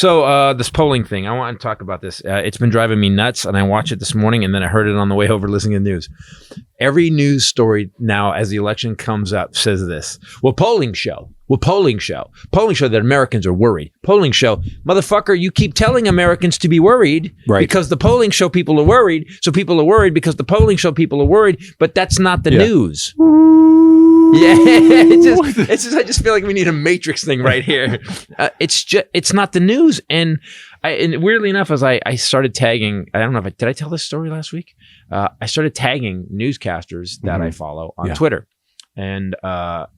So this polling thing, I want to talk about this. It's been driving me nuts, and I watched it this morning, and then I heard it on the way over listening to the news. Every news story now, as the election comes up, says this. Well, polling show that Americans are worried. Polling show, motherfucker, you keep telling Americans to be worried because the polling show people are worried. So people are worried because the polling show people are worried, but that's not the news. Yeah, it's just. I just feel like we need a Matrix thing right here. It's not the news, and weirdly enough, as I started tagging, I don't know if did I tell this story last week? I started tagging newscasters that I follow on Twitter, and a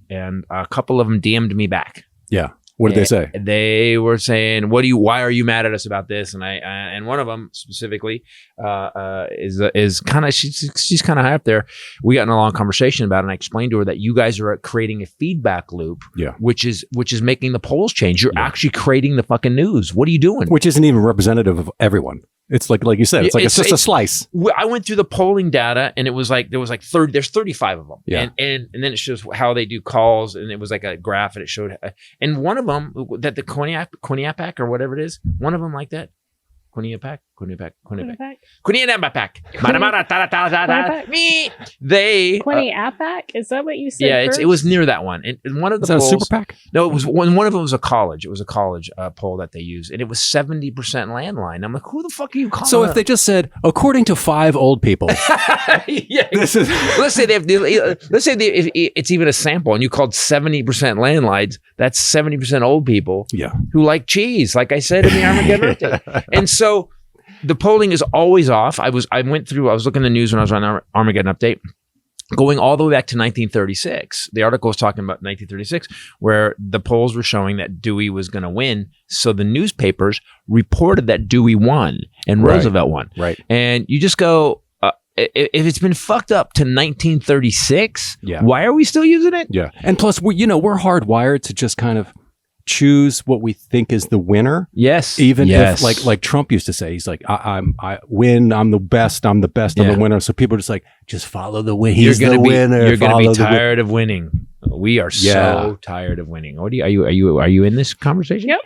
couple of them DM'd me back. Yeah. What did they say? They were saying, why are you mad at us about this? And and one of them specifically is kind of, she's kind of high up there. We got in a long conversation about it, and I explained to her that you guys are creating a feedback loop, which is making the polls change. You're actually creating the fucking news. What are you doing? Which isn't even representative of everyone. It's like you said, it's just a slice. I went through the polling data, and it was like, there's 35 of them. Yeah. And then it shows how they do calls, and it was like a graph, and it showed, and one of them, that the Quinnipiac or whatever it is, one of them like that. Quinnipiac. They Quinnipiac? Is that what you said? Yeah, it was near that one. And one of the polls, super PAC? No, it was one of them was a college. It was a college poll that they used, and it was 70% landline. I'm like, who the fuck are you calling? So if they just said, according to 5 old people, let's say it's even a sample, and you called 70% landlines. That's 70% old people who like cheese, like I said in the Armageddon update. And so the polling is always off. I was looking at the news when I was on Armageddon update, going all the way back to 1936. The article was talking about 1936, where the polls were showing that Dewey was going to win. So the newspapers reported that Dewey won and Roosevelt won. Right. And you just go, if it's been fucked up to 1936, why are we still using it? Yeah. And plus, we're hardwired to just kind of choose what we think is the winner. Yes. Even if like Trump used to say, he's like, I win, I'm the best, I'm the winner. So people are just follow the win. He's the winner. You're going to be tired of winning. We are so tired of winning. Are you in this conversation? Yep.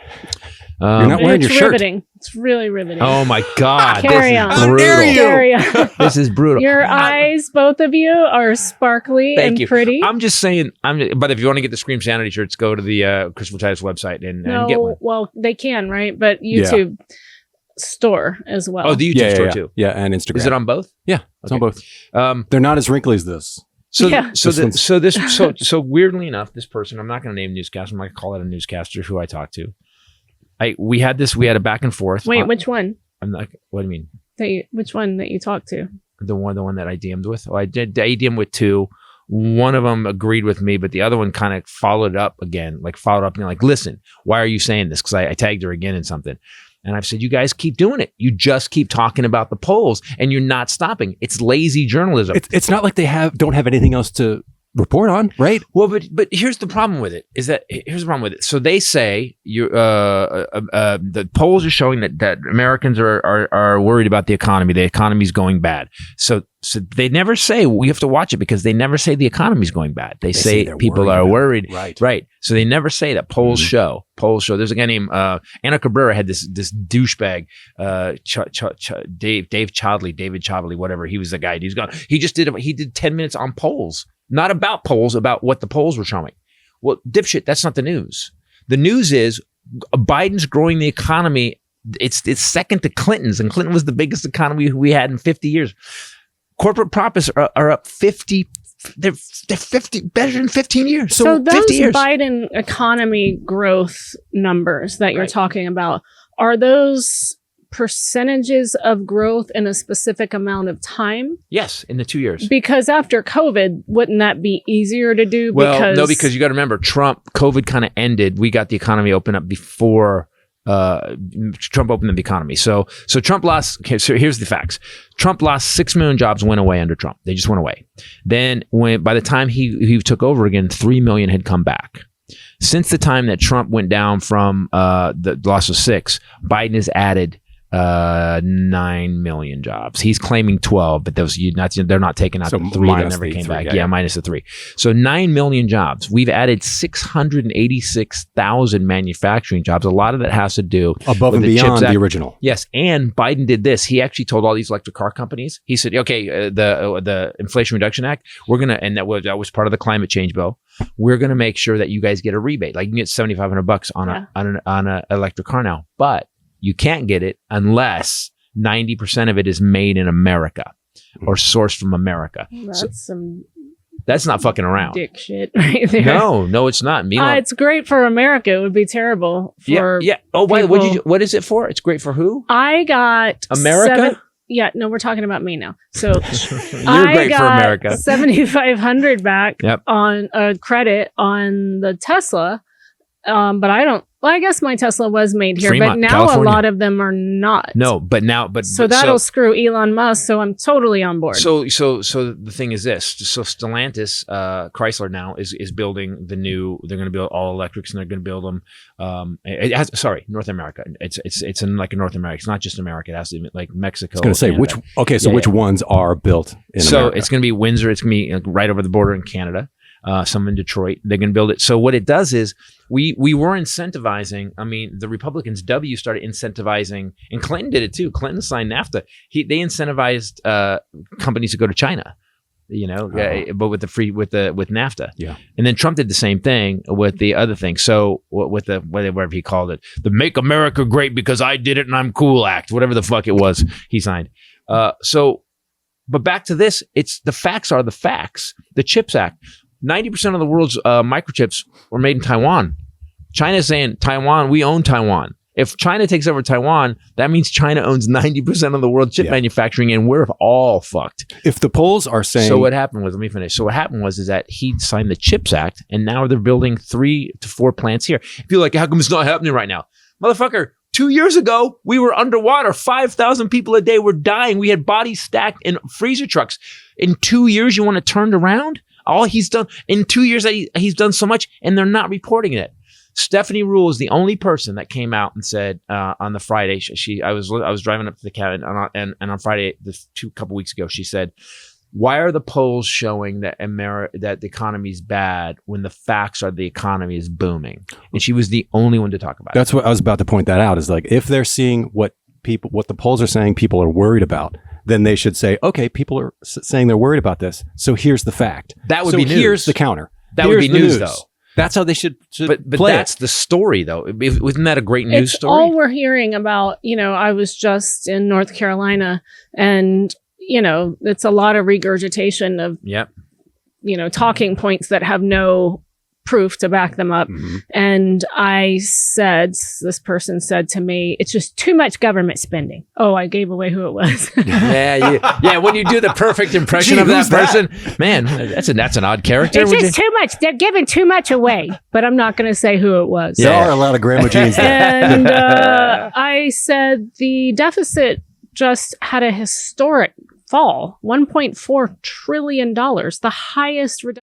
You're not wearing your shirt. Riveting. It's really riveting. Oh my God. Carry on. Carry on. This is brutal. Your eyes, both of you, are sparkly and pretty. I'm just saying, but if you want to get the Scream Sanity shirts, go to the Christopher Titus website and get one. Well, they can, right? But YouTube store as well. Oh, the YouTube store too. Yeah, and Instagram. Is it on both? Yeah, it's on both. They're not as wrinkly as this. So weirdly enough, this person, I'm not going to name newscaster. I'm not going to call it a newscaster who I talked to. We had a back and forth. Wait, which one? I'm not. What do you mean? Which one that you talked to? The one that I DM'd with. Oh, I DM'd with 2. One of them agreed with me, but the other one kind of followed up again. Listen, why are you saying this? Because I tagged her again in something. And I've said, you guys keep doing it. You just keep talking about the polls, and you're not stopping. It's lazy journalism. It's not like they don't have anything else to report on, right? Well, but here's the problem with it. So they say the polls are showing that Americans are worried about the economy. The economy's going bad. So they never say, we have to watch it, because they never say the economy's going bad. They say people are worried. Right. So they never say that. Polls show. There's a guy named Anna Cabrera had this douchebag, David Chadley, whatever. He was the guy. He's gone. He did 10 minutes on polls. Not about polls, about what the polls were showing. Well, dipshit, that's not the news. The news is Biden's growing the economy. It's second to Clinton's, and Clinton was the biggest economy we had in 50 years. Corporate profits are up 50. They're 50 better in 15 years. So those Biden economy growth numbers that you're talking about, are those percentages of growth in a specific amount of time? Yes, in the 2 years. Because after COVID, wouldn't that be easier to do? Well, no, because you got to remember, COVID kind of ended. We got the economy open up before Trump opened the economy. So Trump lost. Okay, so here's the facts. Trump lost 6 million jobs, went away under Trump. They just went away. Then by the time he took over again, 3 million had come back. Since the time that Trump went down from the loss of 6, Biden has added 9 million jobs. He's claiming 12, but they're not taking out So the 3 that minus never the came 3, back. yeah, Yeah, yeah. minus the 3. So 9 million jobs. We've added 686,000 manufacturing jobs. A lot of that has to do Above with and the CHIPS beyond Act. the original. Yes, and Biden did this. He actually told all these electric car companies. He said, "Okay, the Inflation Reduction Act, we're gonna, and that was part of the climate change bill. We're gonna make sure that you guys get a rebate. Like you can get $7,500 on an electric car now, but you can't get it unless 90% of it is made in America or sourced from America. That's So some that's not fucking around. dick shit right there. No, it's not. It's great for America. It would be terrible for yeah. Oh, wait, people. what is it for? It's great for who? I got America? No, we're talking about me now. So You're great for America. $7,500 back Yep. on a credit on the Tesla. But I don't. Well, I guess my Tesla was made here, Fremont, but now California. a lot of them are not. No, but So that'll screw Elon Musk. So I'm totally on board. So the thing is this. So Stellantis, Chrysler now is building the new. They're going to build all electrics, and they're going to build them. North America. It's in like North America. It's not just America. It has to be like Mexico. I was going to say Canada. which ones are built in America? It's going to be Windsor. It's going to be right over the border in Canada. Some in Detroit. They're going to build it. So what it does is we were incentivizing. I mean, the Republicans, started incentivizing, and Clinton did it too. Clinton signed NAFTA. They incentivized companies to go to China. But with NAFTA. Yeah. And then Trump did the same thing with the other thing. So with the whatever he called it, the "Make America Great Because I Did It and I'm Cool" Act, whatever the fuck it was, he signed. But back to this, the facts are the facts. The CHIPS Act. 90% of the world's microchips were made in Taiwan. China's saying, Taiwan, we own Taiwan. If China takes over Taiwan, that means China owns 90% of the world chip manufacturing, and we're all fucked. If the polls are saying... So what happened was, let me finish. So what happened was that he signed the CHIPS Act, and now they're building 3 to 4 plants here. If you're like, how come it's not happening right now? Motherfucker, 2 years ago, we were underwater. 5,000 people a day were dying. We had bodies stacked in freezer trucks. In 2 years, you want to turn it around? All he's done in 2 years, he's done so much, and they're not reporting it. Stephanie Rule is the only person that came out and said on the Friday. I was driving up to the cabin, and on Friday, couple weeks ago, she said, "Why are the polls showing that that the economy is bad when the facts are the economy is booming?" And she was the only one to talk about it. That's what I was about to point that out. Is like if they're seeing what the polls are saying, people are worried about. Then they should say, okay, people are saying they're worried about this. So here's the fact. That would be news. Here's the counter. That would be news, though. That's how they should but play that's the story, though. Isn't that a great news It's story? all we're hearing about. I was just in North Carolina, and it's a lot of regurgitation of talking points that have no proof to back them up. Mm-hmm. And this person said to me, it's just too much government spending. Oh, I gave away who it was. Yeah. When you do the perfect impression of that person, man, that's an odd character. It's just too much. They're giving too much away, but I'm not going to say who it was. There are a lot of grandma jeans there. And I said the deficit just had a historic fall, $1.4 trillion, the highest reduction.